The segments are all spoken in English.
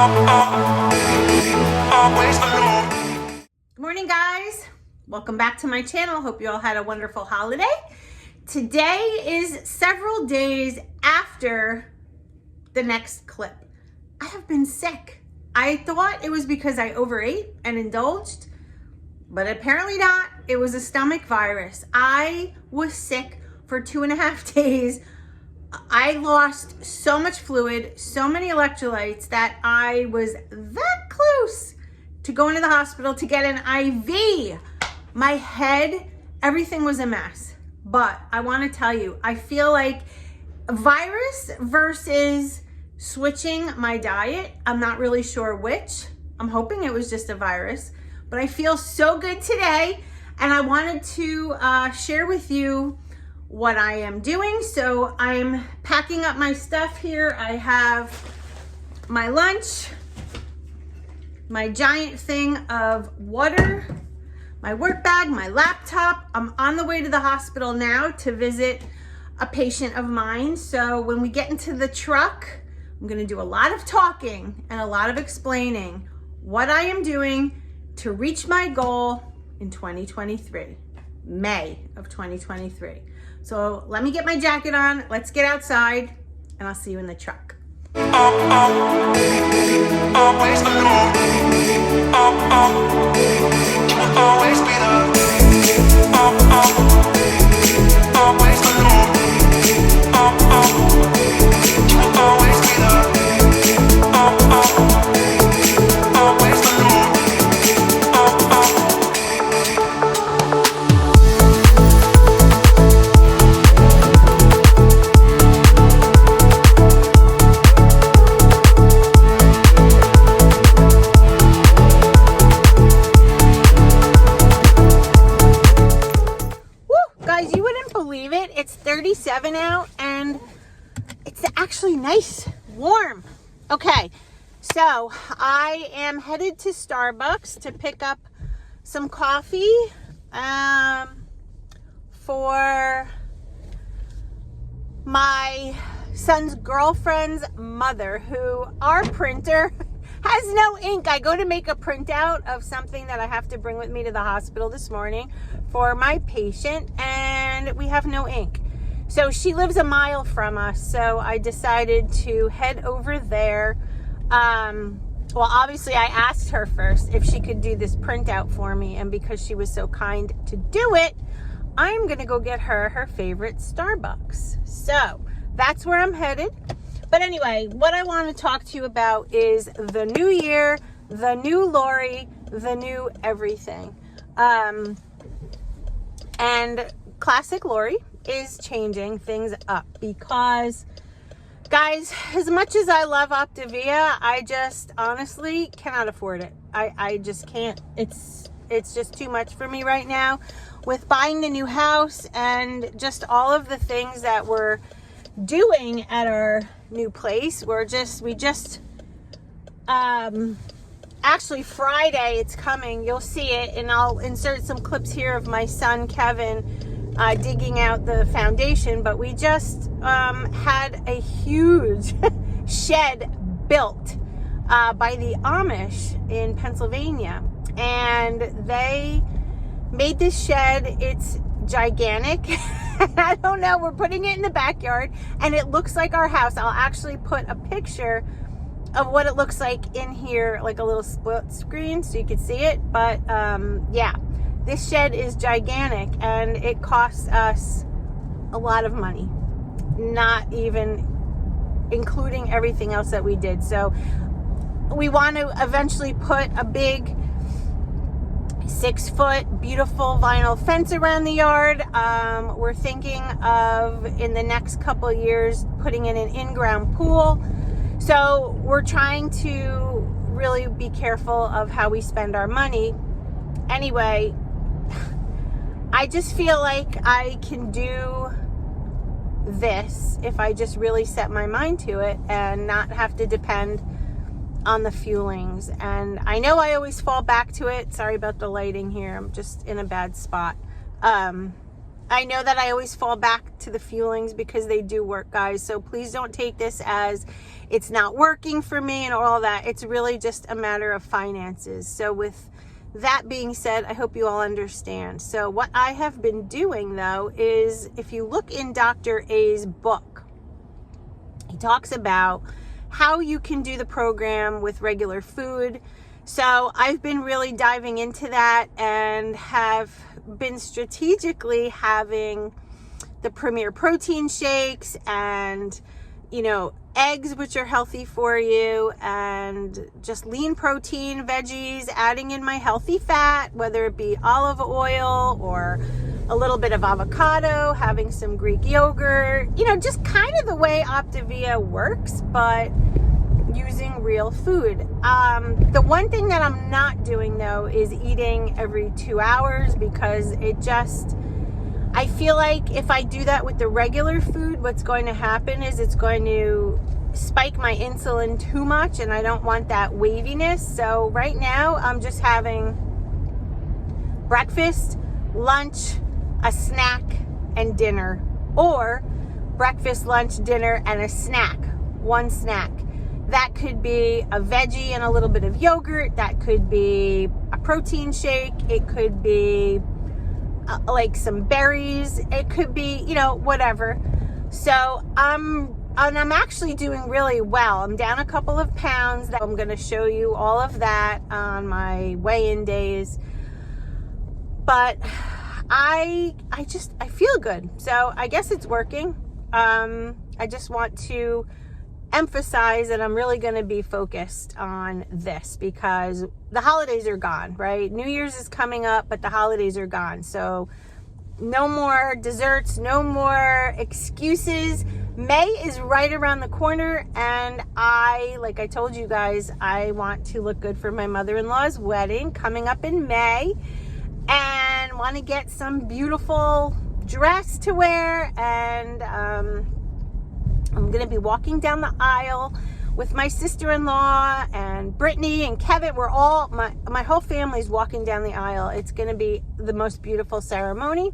Good morning, guys. Welcome back to my channel. Hope you all had a wonderful holiday. Today is several days after the next clip. I have been sick. I thought it was because I overate and indulged, but apparently not. It was a stomach virus. I was sick for 2.5 days. I lost so much fluid, so many electrolytes that I was that close to going to the hospital to get an IV. My head, everything was a mess. But I want to tell you, I feel like a virus versus switching my diet. I'm not really sure which. I'm hoping it was just a virus, but I feel so good today. And I wanted to share with you what I am doing. So I'm packing up my stuff here. I have my lunch, my giant thing of water, my work bag, my laptop. I'm on the way to the hospital now to visit a patient of mine. So when we get into the truck, I'm gonna do a lot of talking and a lot of explaining what I am doing to reach my goal in 2023, May of 2023. So let me get my jacket on, let's get outside, and I'll see you in the truck. Always alone. You will always be there. Always alone. You will always be there. Always alone. Guys, you wouldn't believe it. It's 37 out and it's actually nice, warm. Okay, so I am headed to Starbucks to pick up some coffee for my son's girlfriend's mother, who our printer has no ink. I go to make a printout of something that I have to bring with me to the hospital this morning for my patient, and we have no ink. So she lives a mile from us, so I decided to head over there. Well, obviously I asked her first if she could do this printout for me, and because she was so kind to do it, I'm gonna go get her favorite Starbucks. So that's where I'm headed. But anyway, what I want to talk to you about is the new year, the new Lori, the new everything. And classic Lori is changing things up because, guys, as much as I love Optavia, I just honestly cannot afford it. I just can't. It's just too much for me right now with buying the new house and just all of the things that we're doing at our new place. Actually Friday it's coming, you'll see it, and I'll insert some clips here of my son Kevin digging out the foundation. But we just had a huge shed built by the Amish in Pennsylvania, and they made this shed. It's gigantic. I don't know, we're putting it in the backyard and it looks like our house. I'll actually put a picture of what it looks like in here, like a little split screen so you can see it. But yeah, this shed is gigantic and it costs us a lot of money, not even including everything else that we did. So we want to eventually put a big 6-foot beautiful vinyl fence around the yard. We're thinking of, in the next couple of years, putting in an in-ground pool. So we're trying to really be careful of how we spend our money. Anyway, I just feel like I can do this if I just really set my mind to it and not have to depend on the fuelings. And I know I always fall back to it. Sorry about the lighting here. I'm just in a bad spot. I know that I always fall back to the Fuelings because they do work, guys. So please don't take this as it's not working for me and all that. It's really just a matter of finances. So with that being said, I hope you all understand. So what I have been doing, though, is if you look in Dr. A's book, he talks about how you can do the program with regular food. So I've been really diving into that and have been strategically having the Premier protein shakes and, you know, eggs, which are healthy for you, and just lean protein, veggies, adding in my healthy fat, whether it be olive oil or a little bit of avocado, having some Greek yogurt, you know, just kind of the way Optavia works, but using real food. The one thing that I'm not doing, though, is eating every 2 hours, because I feel like if I do that with the regular food, what's going to happen is it's going to spike my insulin too much, and I don't want that waviness. So right now I'm just having breakfast, lunch, a snack, and dinner, or breakfast, lunch, dinner, and a snack, one snack. That could be a veggie and a little bit of yogurt. That could be a protein shake. It could be like some berries. It could be, you know, whatever. So I'm actually doing really well. I'm down a couple of pounds. I'm going to show you all of that on my weigh-in days. But I feel good. So I guess it's working. I just want to emphasize that I'm really going to be focused on this because the holidays are gone, right? New Year's is coming up, but the holidays are gone. So no more desserts, no more excuses. May is right around the corner, and like I told you guys, I want to look good for my mother-in-law's wedding coming up in May, and want to get some beautiful dress to wear, and I'm going to be walking down the aisle with my sister-in-law and Brittany and Kevin. We're all, my whole family's walking down the aisle. It's going to be the most beautiful ceremony.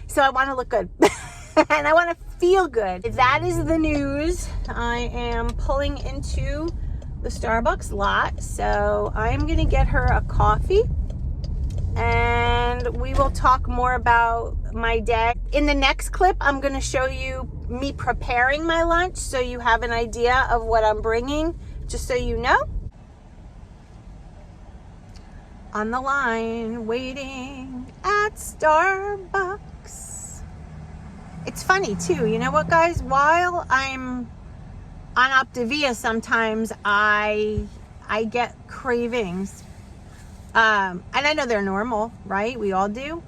So I want to look good and I want to feel good. That is the news. I am pulling into the Starbucks lot. So I'm going to get her a coffee, and we will talk more about my day. In the next clip, I'm going to show you me preparing my lunch so you have an idea of what I'm bringing, just so you know. On the line, waiting at Starbucks. It's funny too, you know what, guys? While I'm on Optavia, sometimes I get cravings. And I know they're normal, right? We all do.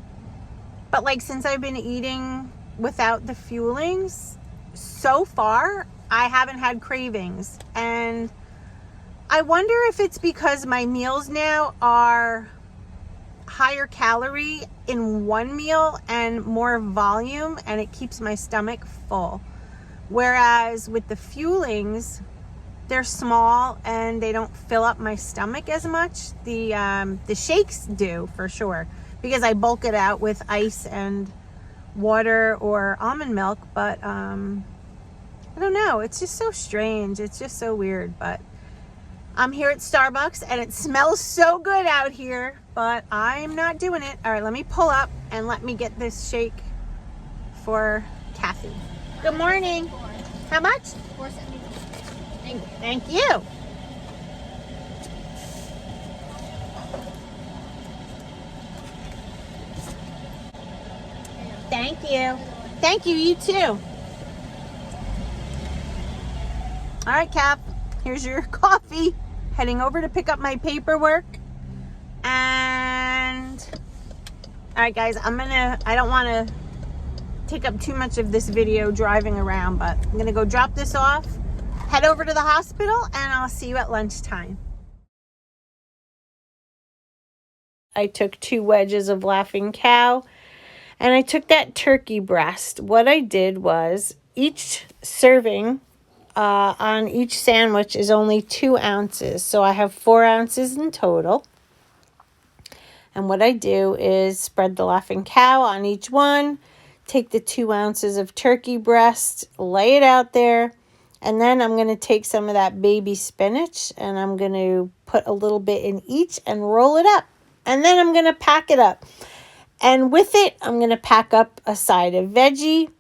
But like, since I've been eating without the Fuelings, so far I haven't had cravings. And I wonder if it's because my meals now are higher calorie in one meal and more volume, and it keeps my stomach full. Whereas with the Fuelings, they're small and they don't fill up my stomach as much. The shakes do, for sure, because I bulk it out with ice and water or almond milk. But I don't know, it's just so strange. It's just so weird. But I'm here at Starbucks and it smells so good out here, but I'm not doing it. All right, let me pull up and let me get this shake for Kathy. Good morning. How much? $4.72. Thank you. Thank you. Thank you, you too. All right, Cap, here's your coffee. Heading over to pick up my paperwork. And all right, guys, I don't want to take up too much of this video driving around, but I'm gonna go drop this off, head over to the hospital, and I'll see you at lunchtime. I took 2 wedges of Laughing Cow, and I took that turkey breast. What I did was, each serving on each sandwich is only 2 ounces. So I have 4 ounces in total. And what I do is spread the Laughing Cow on each one, take the 2 ounces of turkey breast, lay it out there, and then I'm going to take some of that baby spinach and I'm going to put a little bit in each and roll it up. And then I'm going to pack it up. And with it, I'm going to pack up a side of veggie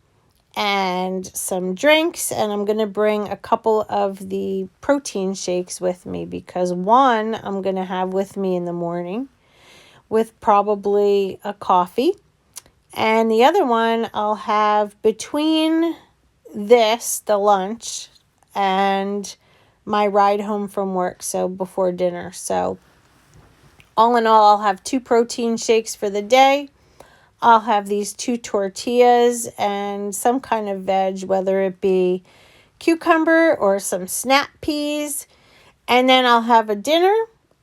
and some drinks, and I'm going to bring a couple of the protein shakes with me because one I'm going to have with me in the morning with probably a coffee, and the other one I'll have between the lunch, and my ride home from work, so before dinner. So all in all, I'll have 2 protein shakes for the day. I'll have these 2 tortillas and some kind of veg, whether it be cucumber or some snap peas. And then I'll have a dinner.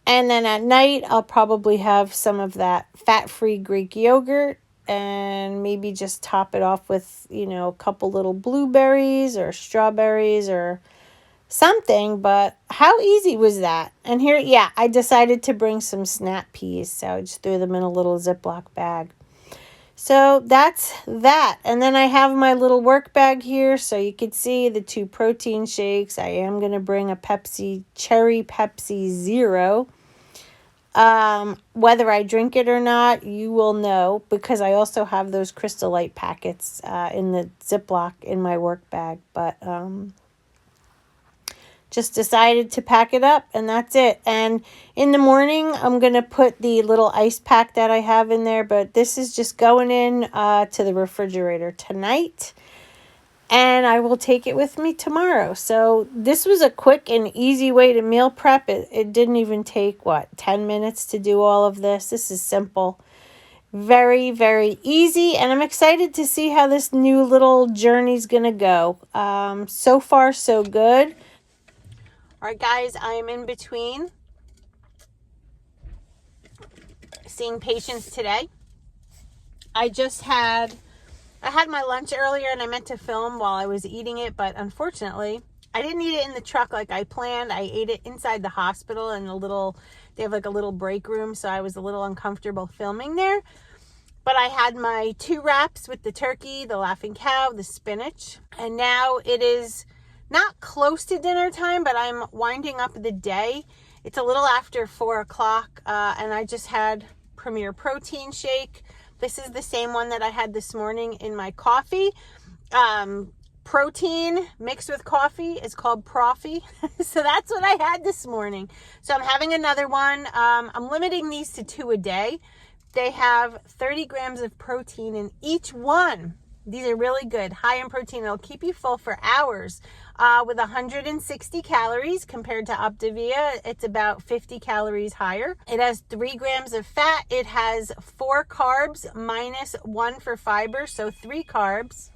And then at night, I'll probably have some of that fat-free Greek yogurt and maybe just top it off with, a couple little blueberries or strawberries or something. But how easy was that? And here, I decided to bring some snap peas. So I just threw them in a little Ziploc bag. So that's that. And then I have my little work bag here so you could see the 2 protein shakes. I am going to bring a Cherry Pepsi Zero. Whether I drink it or not, you will know because I also have those Crystal Light packets in the Ziploc in my work bag. But just decided to pack it up and that's it. And in the morning, I'm going to put the little ice pack that I have in there, but this is just going in to the refrigerator tonight. And I will take it with me tomorrow. So this was a quick and easy way to meal prep. It didn't even take, 10 minutes to do all of this. This is simple. Very, very easy. And I'm excited to see how this new little journey's going to go. So far, so good. All right, guys, I am in between seeing patients today. I had my lunch earlier and I meant to film while I was eating it, but unfortunately, I didn't eat it in the truck like I planned. I ate it inside the hospital in they have like a little break room, so I was a little uncomfortable filming there. But I had my 2 wraps with the turkey, the Laughing Cow, the spinach, and now it is not close to dinner time, but I'm winding up the day. It's a little after 4 o'clock, and I just had Premier Protein Shake. This is the same one that I had this morning in my coffee. Protein mixed with coffee is called Proffee. So that's what I had this morning. So I'm having another one. I'm limiting these to 2 a day. They have 30 grams of protein in each one. These are really good, high in protein. It'll keep you full for hours. With 160 calories compared to Optavia, it's about 50 calories higher. It has 3 grams of fat. It has 4 carbs minus 1 for fiber, so 3 carbs.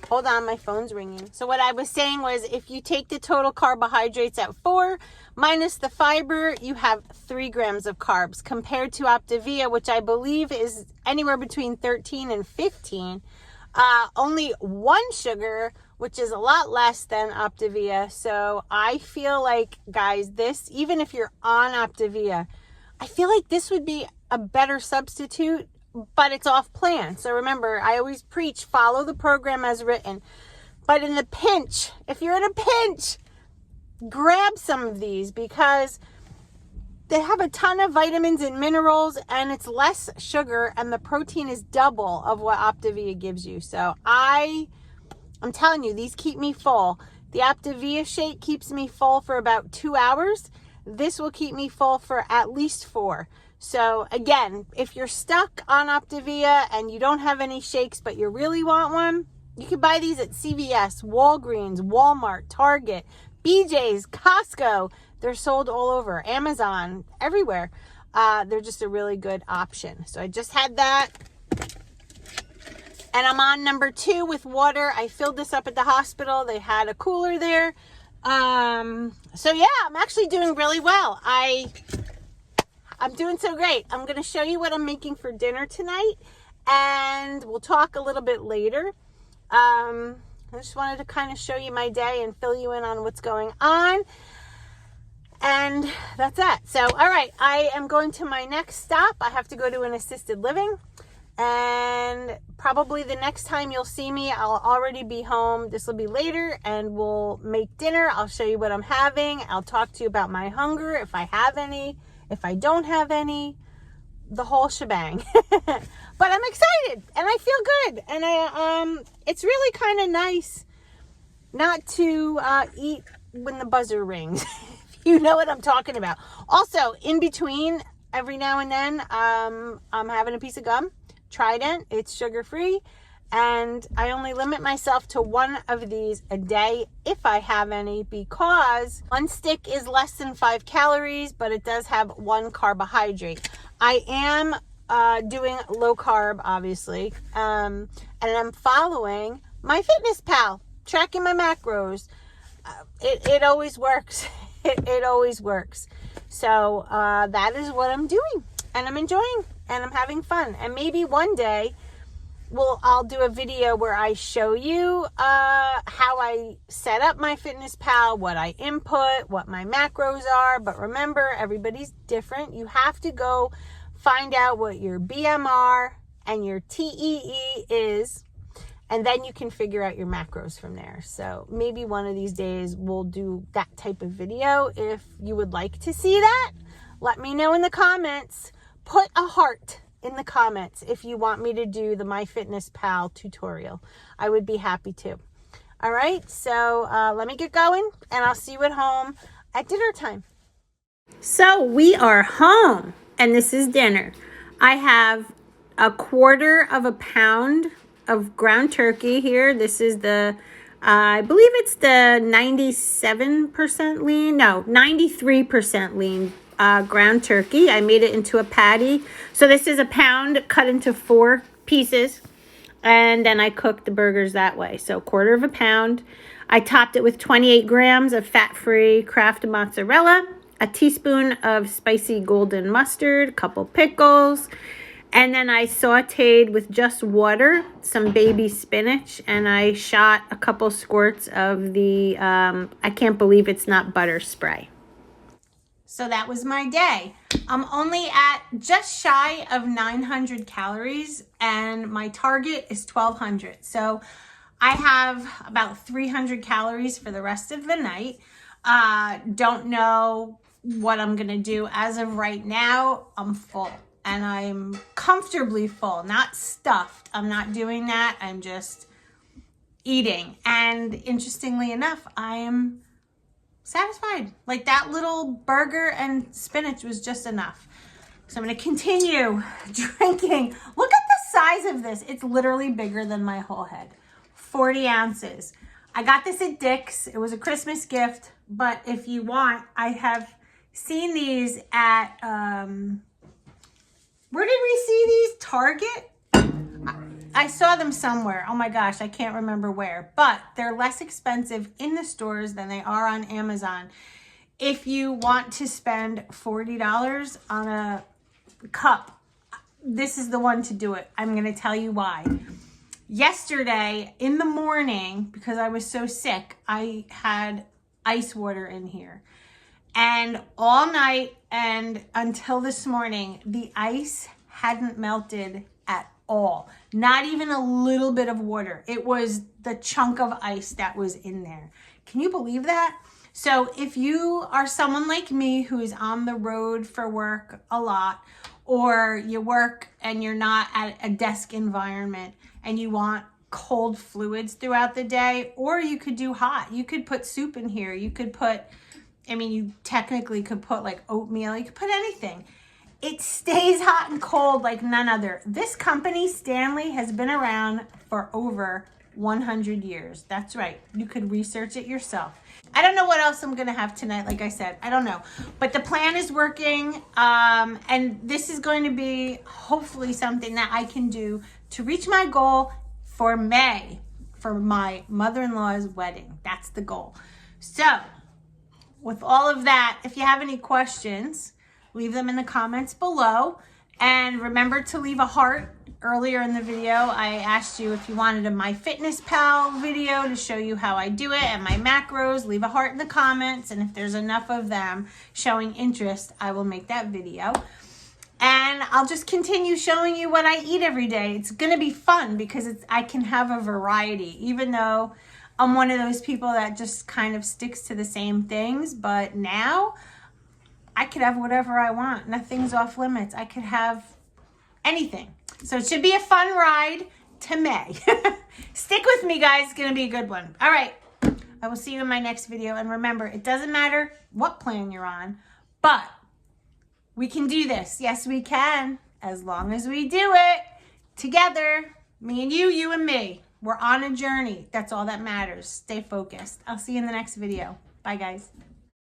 Hold on, my phone's ringing. So what I was saying was if you take the total carbohydrates at 4 minus the fiber, you have 3 grams of carbs compared to Optavia, which I believe is anywhere between 13 and 15. Only 1 sugar, which is a lot less than Optavia. So I feel like, guys, this, even if you're on Optavia, I feel like this would be a better substitute, but it's off plan. So remember, I always preach, follow the program as written. But in the pinch, if you're in a pinch, grab some of these because they have a ton of vitamins and minerals and it's less sugar and the protein is double of what Optavia gives you. So I'm telling you, these keep me full. The Optavia shake keeps me full for about 2 hours. This will keep me full for at least 4. So again, if you're stuck on Optavia and you don't have any shakes, but you really want one, you can buy these at CVS, Walgreens, Walmart, Target, BJ's, Costco. They're sold all over, Amazon, everywhere. They're just a really good option. So I just had that. And I'm on number 2 with water. I filled this up at the hospital. They had a cooler there. So yeah, I'm actually doing really well. I'm doing so great. I'm going to show you what I'm making for dinner tonight. And we'll talk a little bit later. I just wanted to kind of show you my day and fill you in on what's going on. And that's that. So, all right, I am going to my next stop. I have to go to an assisted living. and probably the next time you'll see me, I'll already be home. This will be later, and we'll make dinner. I'll show you what I'm having. I'll talk to you about my hunger, if I have any, if I don't have any, the whole shebang. But I'm excited and I feel good, and it's really kind of nice not to eat when the buzzer rings. If you know what I'm talking about. Also, in between, every now and then, I'm having a piece of gum, Trident. It's sugar-free, and I only limit myself to one of these a day if I have any, because one stick is less than 5 calories, but it does have 1 carbohydrate. I am doing low carb, obviously, and I'm following MyFitnessPal, tracking my macros. It always works. It always works. So that is what I'm doing, and I'm enjoying, and I'm having fun. And maybe one day I'll do a video where I show you how I set up MyFitnessPal, what I input, what my macros are. But remember, everybody's different. You have to go find out what your BMR and your TEE is, and then you can figure out your macros from there. So maybe one of these days we'll do that type of video. If you would like to see that, let me know in the comments. Put a heart in the comments if you want me to do the MyFitnessPal tutorial. I would be happy to. All right, so let me get going, and I'll see you at home at dinner time. So we are home, and this is dinner. I have 1/4 pound of ground turkey here. This is the, I believe it's the 97% lean, no, 93% lean ground turkey. I made it into a patty. So this is 1 pound cut into 4 pieces, and then I cooked the burgers that way. So 1/4 pound. I topped it with 28 grams of fat-free Kraft mozzarella, a teaspoon of spicy golden mustard, a couple pickles, and then I sauteed with just water some baby spinach, and I shot a couple squirts of the, I can't believe it's not butter spray. So that was my day. I'm only at just shy of 900 calories, and my target is 1,200. So I have about 300 calories for the rest of the night. Don't know what I'm gonna do. As of right now, I'm full, and I'm comfortably full, not stuffed. I'm not doing that. I'm just eating. And interestingly enough, I am satisfied. Like, that little burger and spinach was just enough. So I'm going to continue drinking. Look at the size of this. It's literally bigger than my whole head. 40 ounces. I got this at Dick's. It was a Christmas gift, but if you want, I have seen these at, where did we see these? Target? I saw them somewhere. Oh my gosh, I can't remember where, but they're less expensive in the stores than they are on Amazon. If you want to spend $40 on a cup, this is the one to do it. I'm going to tell you why. Yesterday in the morning, because I was so sick, I had ice water in here. And all night and until this morning, the ice hadn't melted at all. Not even a little bit of water. It was the chunk of ice that was in there. Can you believe that? So if you are someone like me who's on the road for work a lot, or you work and you're not at a desk environment and you want cold fluids throughout the day, or you could do hot. You could put soup in here. You could put, I mean, you technically could put like oatmeal. You could put anything. It stays hot and cold like none other. This company, Stanley, has been around for over 100 years. That's right. You could research it yourself. I don't know what else I'm going to have tonight. Like I said, I don't know. But the plan is working. And this is going to be hopefully something that I can do to reach my goal for May, for my mother-in-law's wedding. That's the goal. So with all of that, if you have any questions, leave them in the comments below. And remember to leave a heart. Earlier in the video, I asked you if you wanted a MyFitnessPal video to show you how I do it and my macros. Leave a heart in the comments, and if there's enough of them showing interest, I will make that video. And I'll just continue showing you what I eat every day. It's going to be fun because I can have a variety, even though I'm one of those people that just kind of sticks to the same things. But now I could have whatever I want. Nothing's off limits. I could have anything. So it should be a fun ride to May. Stick with me, guys. It's going to be a good one. All right. I will see you in my next video. And remember, it doesn't matter what plan you're on, but we can do this. Yes, we can. As long as we do it together, me and you and me. We're on a journey. That's all that matters. Stay focused. I'll see you in the next video. Bye, guys.